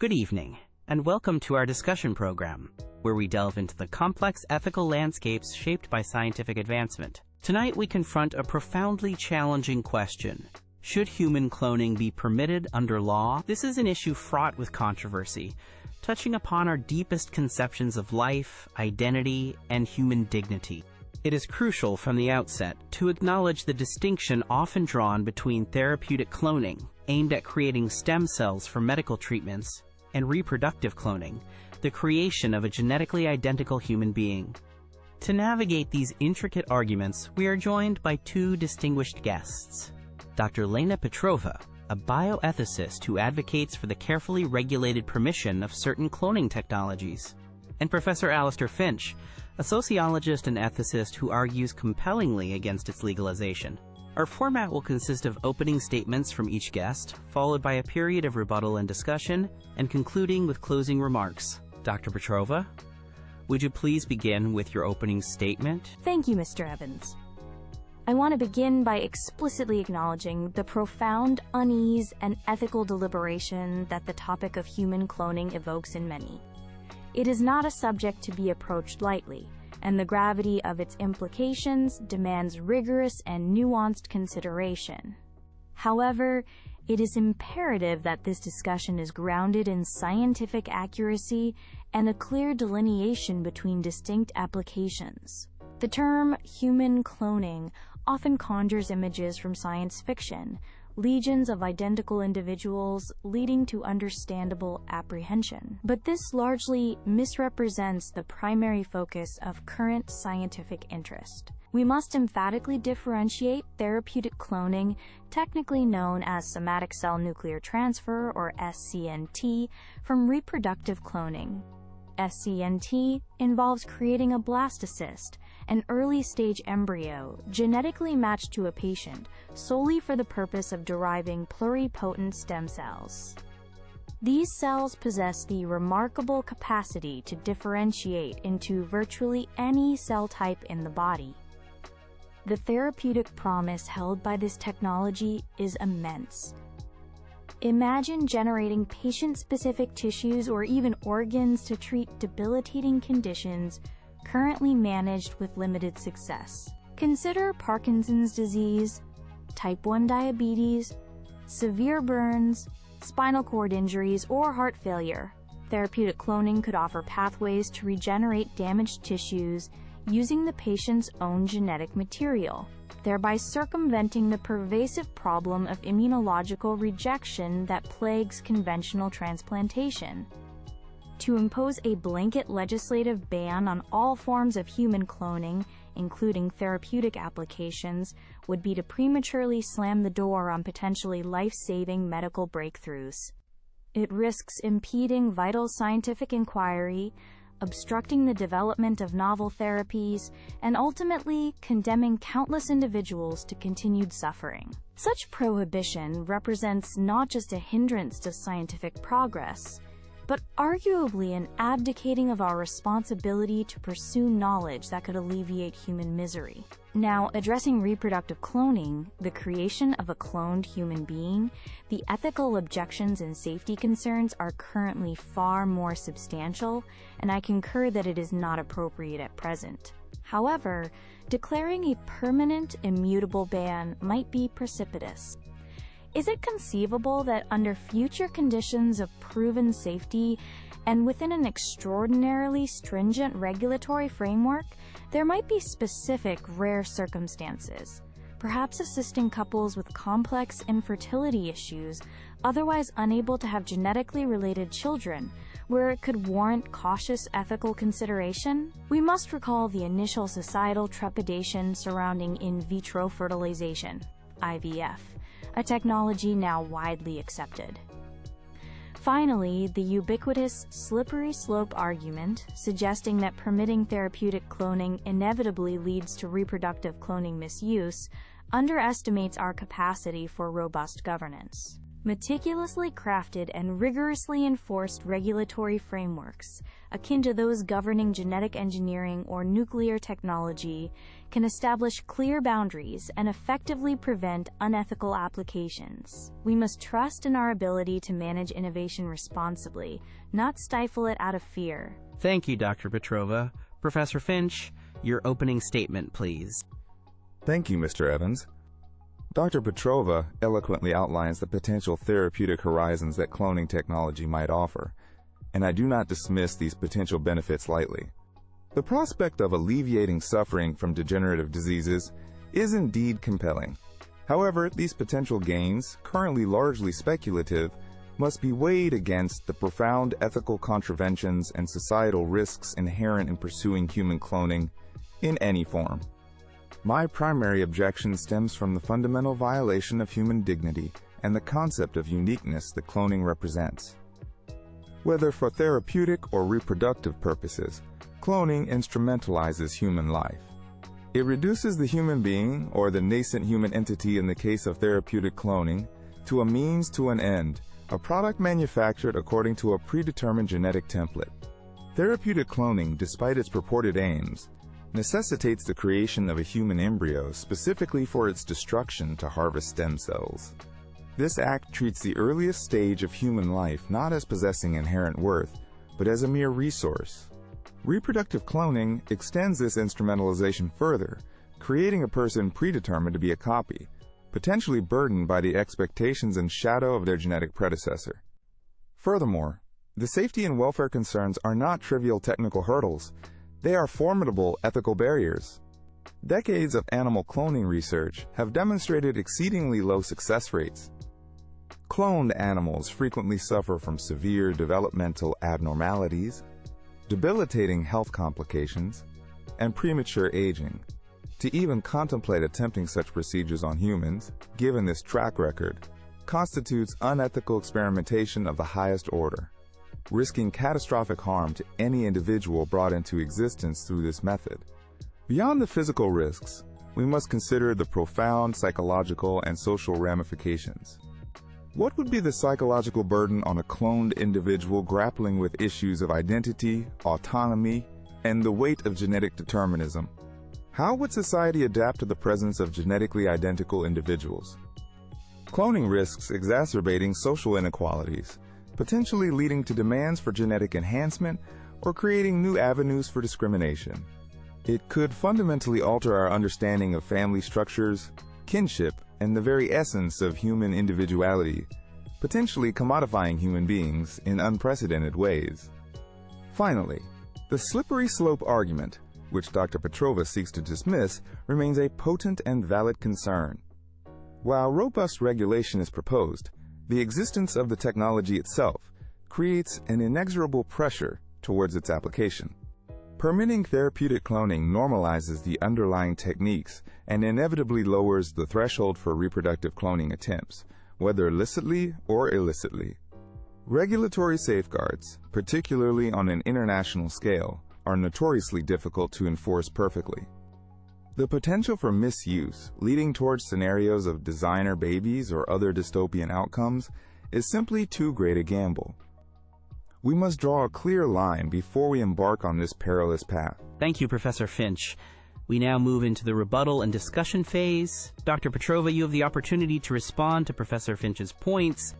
Good evening, and welcome to our discussion program, where we delve into the complex ethical landscapes shaped by scientific advancement. Tonight we confront a profoundly challenging question. Should human cloning be permitted under law? This is an issue fraught with controversy, touching upon our deepest conceptions of life, identity, and human dignity. It is crucial from the outset to acknowledge the distinction often drawn between therapeutic cloning, aimed at creating stem cells for medical treatments, and reproductive cloning, the creation of a genetically identical human being. To navigate these intricate arguments, we are joined by two distinguished guests. Dr. Lena Petrova, a bioethicist who advocates for the carefully regulated permission of certain cloning technologies, and Professor Alistair Finch, a sociologist and ethicist who argues compellingly against its legalization. Our format will consist of opening statements from each guest, followed by a period of rebuttal and discussion, and concluding with closing remarks. Dr. Petrova, would you please begin with your opening statement? Thank you, Mr. Evans. I want to begin by explicitly acknowledging the profound unease and ethical deliberation that the topic of human cloning evokes in many. It is not a subject to be approached lightly, and the gravity of its implications demands rigorous and nuanced consideration. However, it is imperative that this discussion is grounded in scientific accuracy and a clear delineation between distinct applications. The term human cloning often conjures images from science fiction, legions of identical individuals leading to understandable apprehension. But this largely misrepresents the primary focus of current scientific interest. We must emphatically differentiate therapeutic cloning, technically known as somatic cell nuclear transfer or SCNT, from reproductive cloning. SCNT involves creating a blastocyst, an early-stage embryo genetically matched to a patient solely for the purpose of deriving pluripotent stem cells. These cells possess the remarkable capacity to differentiate into virtually any cell type in the body. The therapeutic promise held by this technology is immense. Imagine generating patient-specific tissues or even organs to treat debilitating conditions currently managed with limited success. Consider Parkinson's disease, type 1 diabetes, severe burns, spinal cord injuries, or heart failure. Therapeutic cloning could offer pathways to regenerate damaged tissues using the patient's own genetic material, thereby circumventing the pervasive problem of immunological rejection that plagues conventional transplantation. To impose a blanket legislative ban on all forms of human cloning, including therapeutic applications, would be to prematurely slam the door on potentially life-saving medical breakthroughs. It risks impeding vital scientific inquiry, obstructing the development of novel therapies, and ultimately condemning countless individuals to continued suffering. Such prohibition represents not just a hindrance to scientific progress, but arguably an abdicating of our responsibility to pursue knowledge that could alleviate human misery. Now, addressing reproductive cloning, the creation of a cloned human being, the ethical objections and safety concerns are currently far more substantial, and I concur that it is not appropriate at present. However, declaring a permanent, immutable ban might be precipitous. Is it conceivable that under future conditions of proven safety and within an extraordinarily stringent regulatory framework, there might be specific rare circumstances, perhaps assisting couples with complex infertility issues, otherwise unable to have genetically related children, where it could warrant cautious ethical consideration? We must recall the initial societal trepidation surrounding in vitro fertilization, IVF, a technology now widely accepted. Finally, the ubiquitous slippery slope argument, suggesting that permitting therapeutic cloning inevitably leads to reproductive cloning misuse, underestimates our capacity for robust governance. Meticulously crafted and rigorously enforced regulatory frameworks, akin to those governing genetic engineering or nuclear technology, can establish clear boundaries and effectively prevent unethical applications. We must trust in our ability to manage innovation responsibly, not stifle it out of fear. Thank you, Dr. Petrova. Professor Finch, your opening statement, please. Thank you, Mr. Evans. Dr. Petrova eloquently outlines the potential therapeutic horizons that cloning technology might offer, and I do not dismiss these potential benefits lightly. The prospect of alleviating suffering from degenerative diseases is indeed compelling. However, these potential gains, currently largely speculative, must be weighed against the profound ethical contraventions and societal risks inherent in pursuing human cloning in any form. My primary objection stems from the fundamental violation of human dignity and the concept of uniqueness that cloning represents. Whether for therapeutic or reproductive purposes, cloning instrumentalizes human life. It reduces the human being, or the nascent human entity in the case of therapeutic cloning, to a means to an end, a product manufactured according to a predetermined genetic template. Therapeutic cloning, despite its purported aims, necessitates the creation of a human embryo specifically for its destruction to harvest stem cells. This act treats the earliest stage of human life not as possessing inherent worth, but as a mere resource. Reproductive cloning extends this instrumentalization further, creating a person predetermined to be a copy, potentially burdened by the expectations and shadow of their genetic predecessor. Furthermore, the safety and welfare concerns are not trivial technical hurdles. They are formidable ethical barriers. Decades of animal cloning research have demonstrated exceedingly low success rates. Cloned animals frequently suffer from severe developmental abnormalities, debilitating health complications, and premature aging. To even contemplate attempting such procedures on humans, given this track record, constitutes unethical experimentation of the highest order, risking catastrophic harm to any individual brought into existence through this method. Beyond the physical risks, we must consider the profound psychological and social ramifications. What would be the psychological burden on a cloned individual grappling with issues of identity, autonomy, and the weight of genetic determinism? How would society adapt to the presence of genetically identical individuals? Cloning risks exacerbating social inequalities, potentially leading to demands for genetic enhancement or creating new avenues for discrimination. It could fundamentally alter our understanding of family structures, kinship, and the very essence of human individuality, potentially commodifying human beings in unprecedented ways. Finally, the slippery slope argument, which Dr. Petrova seeks to dismiss, remains a potent and valid concern. While robust regulation is proposed, the existence of the technology itself creates an inexorable pressure towards its application. Permitting therapeutic cloning normalizes the underlying techniques and inevitably lowers the threshold for reproductive cloning attempts, whether illicitly or illicitly. Regulatory safeguards, particularly on an international scale, are notoriously difficult to enforce perfectly. The potential for misuse, leading towards scenarios of designer babies or other dystopian outcomes, is simply too great a gamble. We must draw a clear line before we embark on this perilous path. Thank you, Professor Finch. We now move into the rebuttal and discussion phase. Dr. Petrova, you have the opportunity to respond to Professor Finch's points.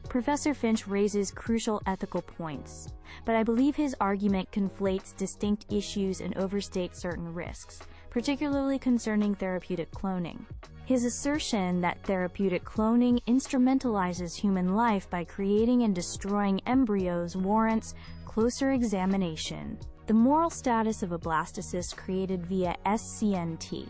Professor Finch raises crucial ethical points, but I believe his argument conflates distinct issues and overstates certain risks, particularly concerning therapeutic cloning. His assertion that therapeutic cloning instrumentalizes human life by creating and destroying embryos warrants closer examination. The moral status of a blastocyst created via SCNT,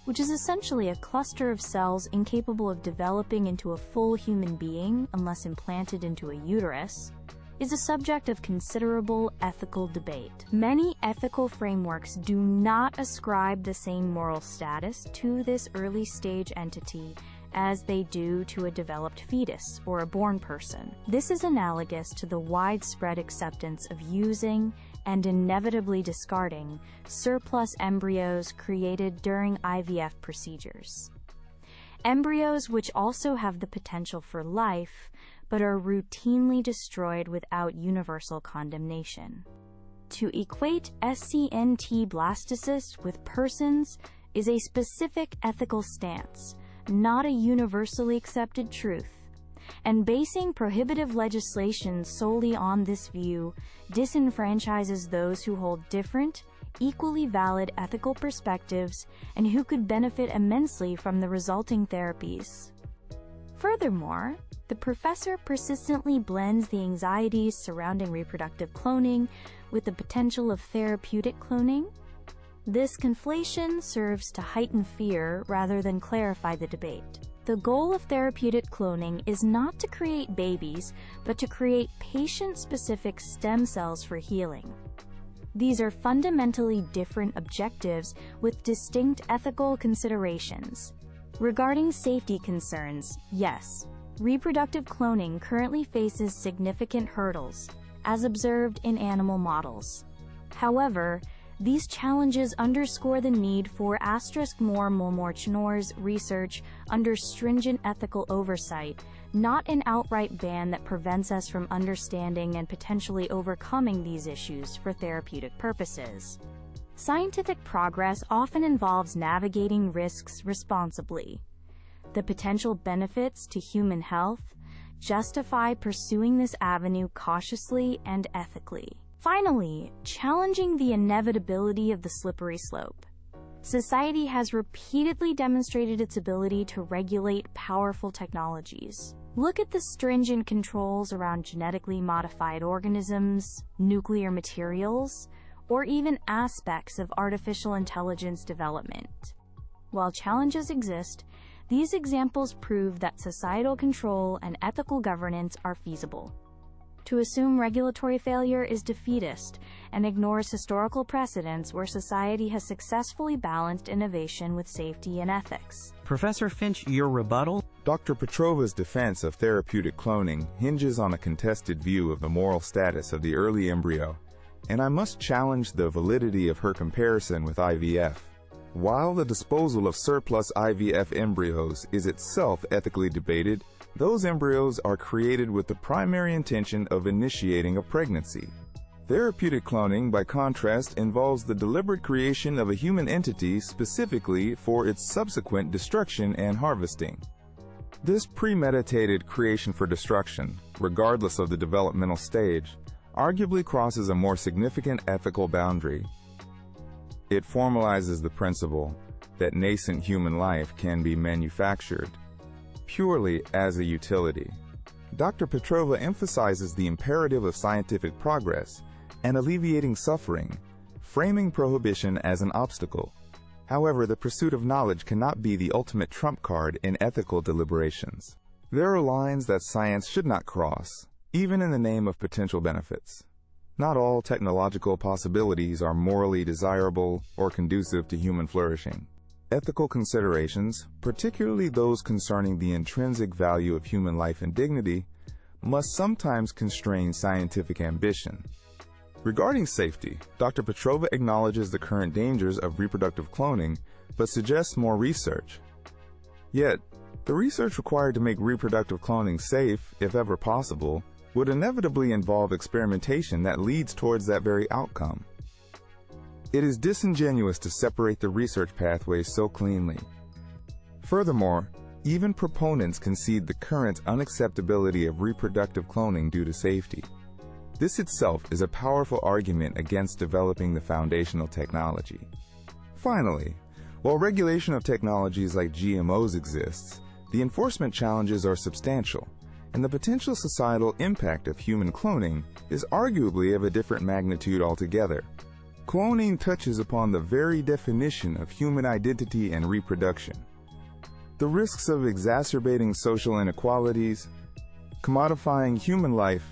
which is essentially a cluster of cells incapable of developing into a full human being unless implanted into a uterus, is a subject of considerable ethical debate. Many ethical frameworks do not ascribe the same moral status to this early-stage entity as they do to a developed fetus or a born person. This is analogous to the widespread acceptance of using and inevitably discarding surplus embryos created during IVF procedures. embryos which also have the potential for life, but are routinely destroyed without universal condemnation. To equate SCNT blastocysts with persons is a specific ethical stance, not a universally accepted truth, and basing prohibitive legislation solely on this view disenfranchises those who hold different, equally valid ethical perspectives and who could benefit immensely from the resulting therapies. Furthermore, the professor persistently blends the anxieties surrounding reproductive cloning with the potential of therapeutic cloning. This conflation serves to heighten fear rather than clarify the debate. The goal of therapeutic cloning is not to create babies, but to create patient-specific stem cells for healing. These are fundamentally different objectives with distinct ethical considerations. Regarding safety concerns, yes, reproductive cloning currently faces significant hurdles, as observed in animal models. However, these challenges underscore the need for *more research under stringent ethical oversight, not an outright ban that prevents us from understanding and potentially overcoming these issues for therapeutic purposes. Scientific progress often involves navigating risks responsibly. The potential benefits to human health justify pursuing this avenue cautiously and ethically. Finally, challenging the inevitability of the slippery slope. Society has repeatedly demonstrated its ability to regulate powerful technologies. Look at the stringent controls around genetically modified organisms, nuclear materials, or even aspects of artificial intelligence development. While challenges exist, these examples prove that societal control and ethical governance are feasible. To assume regulatory failure is defeatist and ignores historical precedents where society has successfully balanced innovation with safety and ethics. Professor Finch, your rebuttal? Dr. Petrova's defense of therapeutic cloning hinges on a contested view of the moral status of the early embryo, and I must challenge the validity of her comparison with IVF. While the disposal of surplus IVF embryos is itself ethically debated, those embryos are created with the primary intention of initiating a pregnancy. Therapeutic cloning, by contrast, involves the deliberate creation of a human entity specifically for its subsequent destruction and harvesting. This premeditated creation for destruction, regardless of the developmental stage, arguably crosses a more significant ethical boundary. It formalizes the principle that nascent human life can be manufactured purely as a utility. Dr. Petrova emphasizes the imperative of scientific progress and alleviating suffering, framing prohibition as an obstacle. However, the pursuit of knowledge cannot be the ultimate trump card in ethical deliberations. There are lines that science should not cross, even in the name of potential benefits. Not all technological possibilities are morally desirable or conducive to human flourishing. Ethical considerations, particularly those concerning the intrinsic value of human life and dignity, must sometimes constrain scientific ambition. Regarding safety, Dr. Petrova acknowledges the current dangers of reproductive cloning, but suggests more research. Yet, the research required to make reproductive cloning safe, if ever possible, would inevitably involve experimentation that leads towards that very outcome. It is disingenuous to separate the research pathways so cleanly. Furthermore, even proponents concede the current unacceptability of reproductive cloning due to safety. This itself is a powerful argument against developing the foundational technology. Finally, while regulation of technologies like GMOs exists, the enforcement challenges are substantial, and the potential societal impact of human cloning is arguably of a different magnitude altogether. Cloning touches upon the very definition of human identity and reproduction. The risks of exacerbating social inequalities, commodifying human life,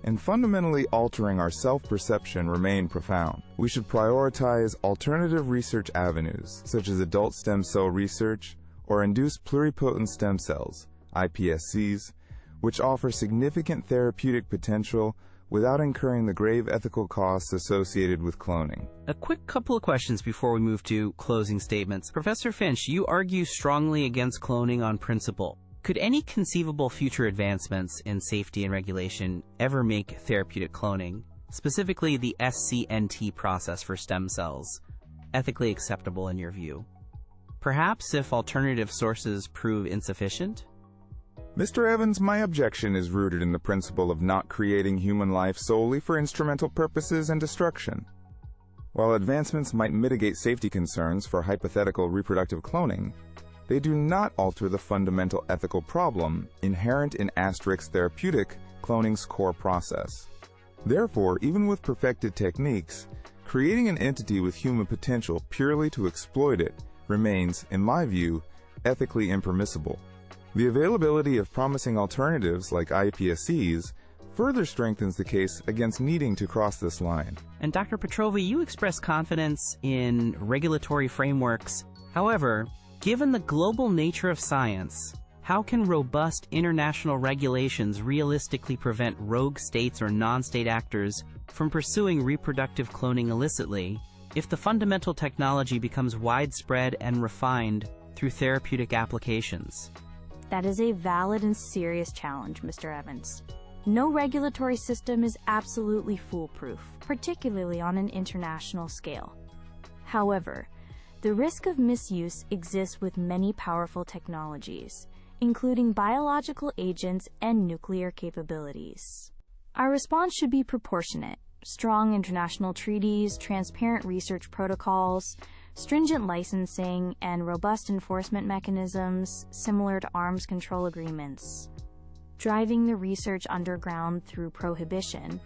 and fundamentally altering our self-perception remain profound. We should prioritize alternative research avenues, such as adult stem cell research or induced pluripotent stem cells, iPSCs, which offer significant therapeutic potential without incurring the grave ethical costs associated with cloning. A quick couple of questions before we move to closing statements. Professor Finch, you argue strongly against cloning on principle. Could any conceivable future advancements in safety and regulation ever make therapeutic cloning, specifically the SCNT process for stem cells, ethically acceptable in your view? Perhaps if alternative sources prove insufficient? Mr. Evans, my objection is rooted in the principle of not creating human life solely for instrumental purposes and destruction. While advancements might mitigate safety concerns for hypothetical reproductive cloning, they do not alter the fundamental ethical problem inherent in therapeutic cloning's core process. Therefore, even with perfected techniques, creating an entity with human potential purely to exploit it remains, in my view, ethically impermissible. The availability of promising alternatives like iPSCs further strengthens the case against needing to cross this line. And Dr. Petrova, you express confidence in regulatory frameworks. However, given the global nature of science, how can robust international regulations realistically prevent rogue states or non-state actors from pursuing reproductive cloning illicitly if the fundamental technology becomes widespread and refined through therapeutic applications? That is a valid and serious challenge, Mr. Evans. No regulatory system is absolutely foolproof, particularly on an international scale. However, the risk of misuse exists with many powerful technologies, including biological agents and nuclear capabilities. Our response should be proportionate. Strong international treaties, transparent research protocols, stringent licensing, and robust enforcement mechanisms similar to arms control agreements. Driving the research underground through prohibition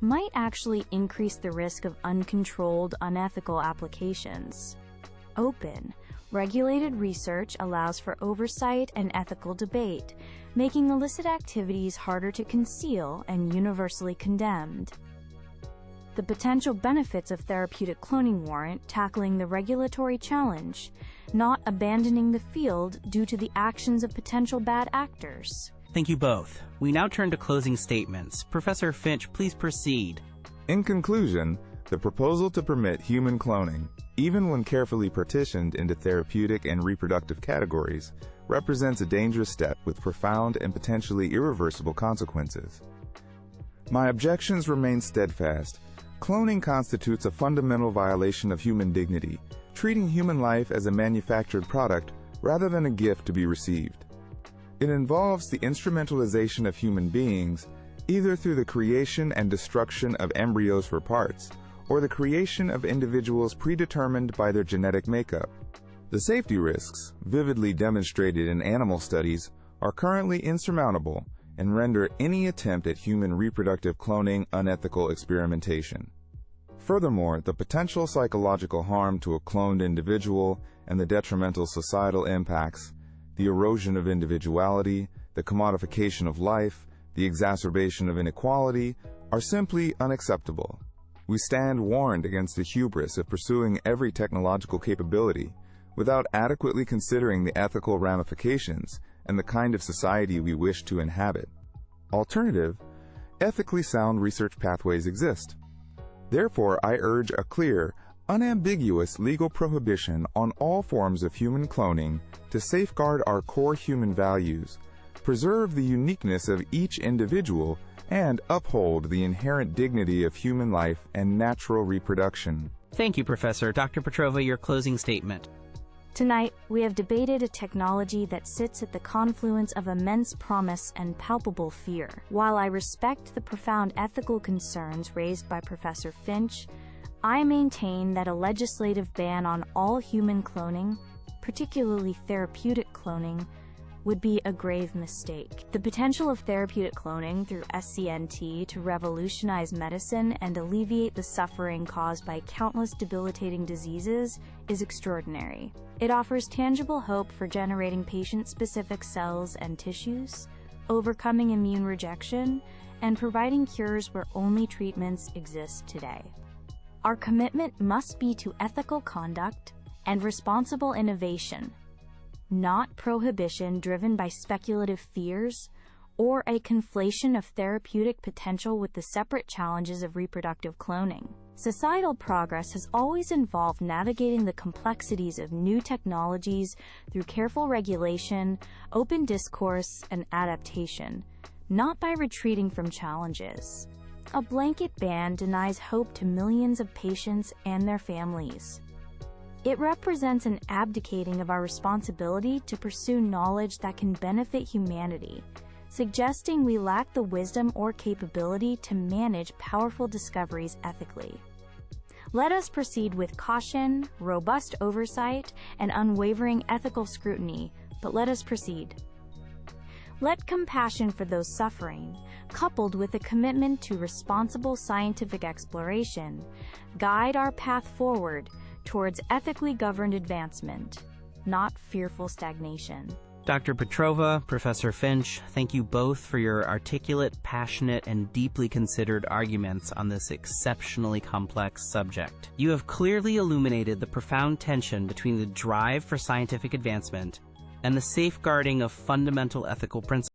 might actually increase the risk of uncontrolled, unethical applications. Open, regulated research allows for oversight and ethical debate, making illicit activities harder to conceal and universally condemned. The potential benefits of therapeutic cloning warrant tackling the regulatory challenge, not abandoning the field due to the actions of potential bad actors. Thank you both. We now turn to closing statements. Professor Finch, please proceed. In conclusion, the proposal to permit human cloning, even when carefully partitioned into therapeutic and reproductive categories, represents a dangerous step with profound and potentially irreversible consequences. My objections remain steadfast. Cloning constitutes a fundamental violation of human dignity, treating human life as a manufactured product rather than a gift to be received. It involves the instrumentalization of human beings, either through the creation and destruction of embryos for parts, or the creation of individuals predetermined by their genetic makeup. The safety risks, vividly demonstrated in animal studies, are currently insurmountable and render any attempt at human reproductive cloning unethical experimentation. Furthermore, the potential psychological harm to a cloned individual and the detrimental societal impacts, the erosion of individuality, the commodification of life, the exacerbation of inequality, are simply unacceptable. We stand warned against the hubris of pursuing every technological capability without adequately considering the ethical ramifications and the kind of society we wish to inhabit. Alternative, ethically sound research pathways exist. Therefore, I urge a clear, unambiguous legal prohibition on all forms of human cloning to safeguard our core human values, preserve the uniqueness of each individual, and uphold the inherent dignity of human life and natural reproduction. Thank you, Professor. Dr. Petrova, your closing statement. Tonight, we have debated a technology that sits at the confluence of immense promise and palpable fear. While I respect the profound ethical concerns raised by Professor Finch, I maintain that a legislative ban on all human cloning, particularly therapeutic cloning, would be a grave mistake. The potential of therapeutic cloning through SCNT to revolutionize medicine and alleviate the suffering caused by countless debilitating diseases is extraordinary. It offers tangible hope for generating patient-specific cells and tissues, overcoming immune rejection, and providing cures where only treatments exist today. Our commitment must be to ethical conduct and responsible innovation, not prohibition driven by speculative fears or a conflation of therapeutic potential with the separate challenges of reproductive cloning. Societal progress has always involved navigating the complexities of new technologies through careful regulation, open discourse, and adaptation, not by retreating from challenges. A blanket ban denies hope to millions of patients and their families. It represents an abdicating of our responsibility to pursue knowledge that can benefit humanity, suggesting we lack the wisdom or capability to manage powerful discoveries ethically. Let us proceed with caution, robust oversight, and unwavering ethical scrutiny, but let us proceed. Let compassion for those suffering, coupled with a commitment to responsible scientific exploration, guide our path forward towards ethically governed advancement, not fearful stagnation. Dr. Petrova, Professor Finch, thank you both for your articulate, passionate, and deeply considered arguments on this exceptionally complex subject. You have clearly illuminated the profound tension between the drive for scientific advancement and the safeguarding of fundamental ethical principles.